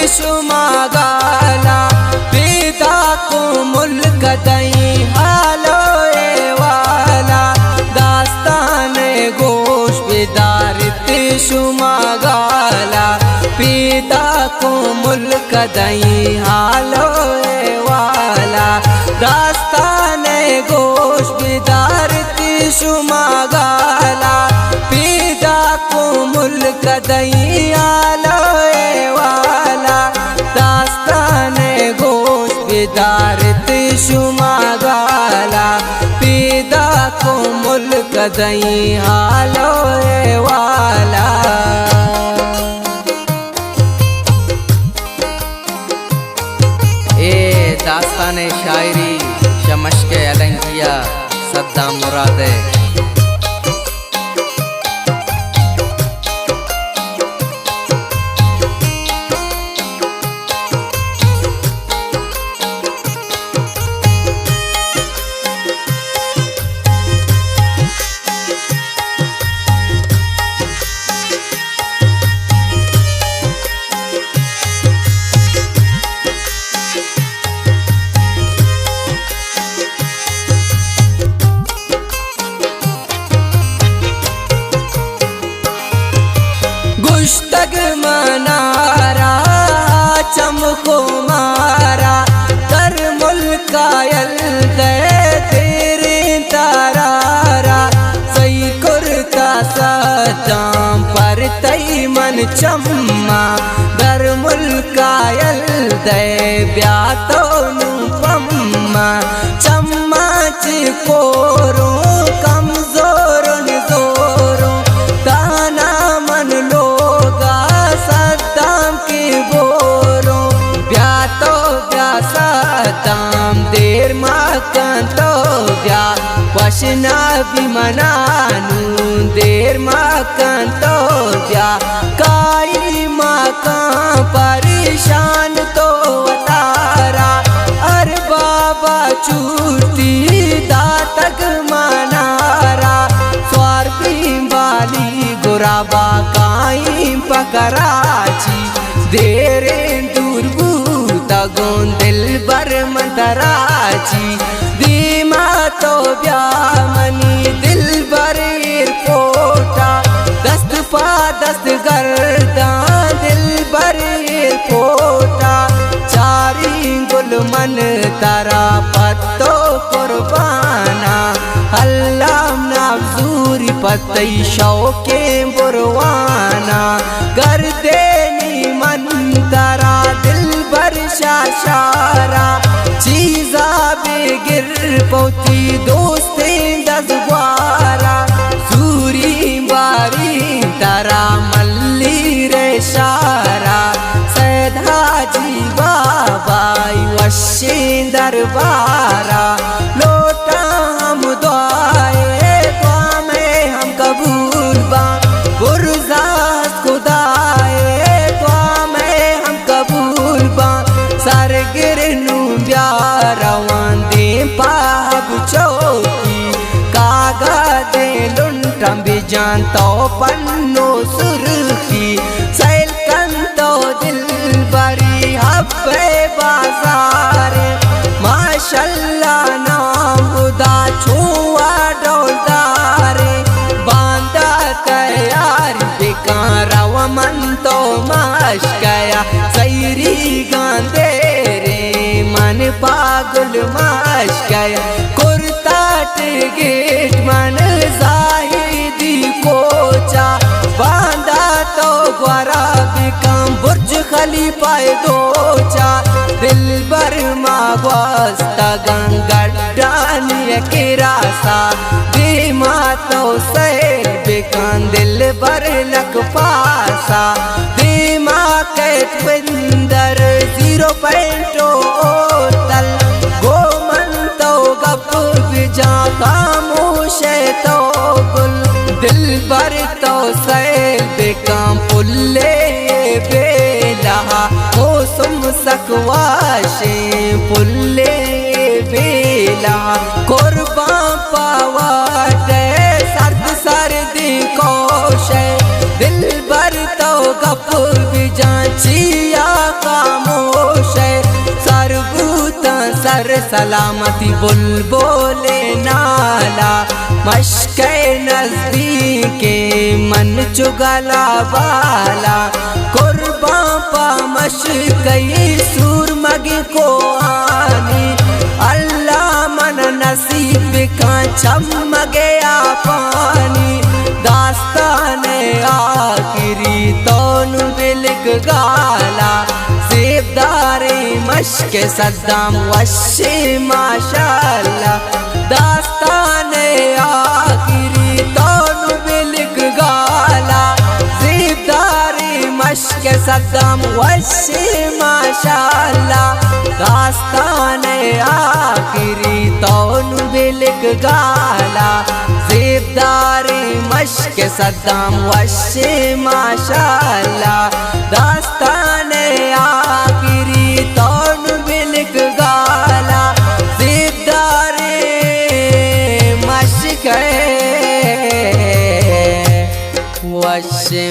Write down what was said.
शुमागाला पिता को मुल्क दई हालो वाला दास्तान गोश बिदारत शुमागाला पिता को मुल्क दई हालो वाला दास्तान गोश बिदारत शुमागाला पिता को मुल्क दई हालो वाला दास्तान गोश बिदारत शुमागाला पिता को मुल्क दई हालो वाला। ए दास्तान शायरी शमश्क अलंकिया सद्दाम मुराद। गुश्तग मनारा चमको मारा कर मुल्कायल दे तेरे तारारा सही कुर्ता सदाम पर तई मन चम्मा दर मुल्कायल दे ब्यातो पम्मा चम्मा चिकोरो कमजोर जोरो दाना मन लोगा सद्दाम के बोरो ब्यातो ब्या सद्दाम देर माकन तो ब्या वशना भी मनानू देर माकन तो ब्या काई माका परेशान तो अतारा अर बाबा चूती दातक मनारा स्वार बाली गुराबा काई पकराची देरे दूरबू तगोन दिल बर मंतराची दीमा तो ब्या मनी दिल बर पोटा दस्त पा दस्त गर्दा दिल बर पोटा चारी गुल मन तारा पत्तो कुर्बाना अल्लाह नाज़ूरी पतई शौके बुरवाना कर देनी मन तारा दिल बर शाशारा चीजा बेगिर पौती दोस्ते दसवारा सूरी बारी तारा मल्ली रे शारा सैदा जी बाबाई वशे दरबारा लोटा हम दुआए दुआ में हम कबूल बा गुरजास खुदाए दुआ में हम कबूल बा सर गिरनू ब्यारवान दे पाब चौकी कागा दे लुंटम भी जानतो पन्नो सुर्खी सैल कंतो दिल बरी हब्बे बाजार माशाल्लाह नाम खुदा छुआ डोलदारे बांधा तैयार बेकार मन तो माश गया सैरी गांधे रे मन पागल माश गया कुर्ता टिकट मन जाहिदी कोचा बांधा तो ग्वारा बिकम बुर्ज खलीफा दोचा दिल बर मावास्ता गंगड्डानी किरासा दीमा तो सैल बिकान दिल बर लक पासा दीमा कैट विंदर 0.0 तल गोमन तो गप बिजा खामोश तो गुल दिल बर तो सैल बिकाम पुल्ले बेला हो सुम सकवाशे पुल्ले बेला कुर्बान पावा सर्द सर्दी कोशे दिल बर तो गप भी जाचिया का सलामती बुलबुले नाला मशके नजदीके मन चुगला बाला कुर्बा पा मशकई सूरमगी को आनी अल्लाह मन नसीब का छम गया पानी दास्ताने आखिरी तौन बिलक गाला सेबदारे मशक सद्दाम वशे माशाल्लाह दास्ताने आखिरी तौन बिलक गाला सेबदारे मशक सद्दाम वशे माशाल्लाह दास्ताने आखिरी तौन बिलक गाला ज़ेबदारे मशक सद्दाम वशे माशाल्लाह दास्ताने आखिरी तौन बिलक गाला ज़ेबदारे मशक वशे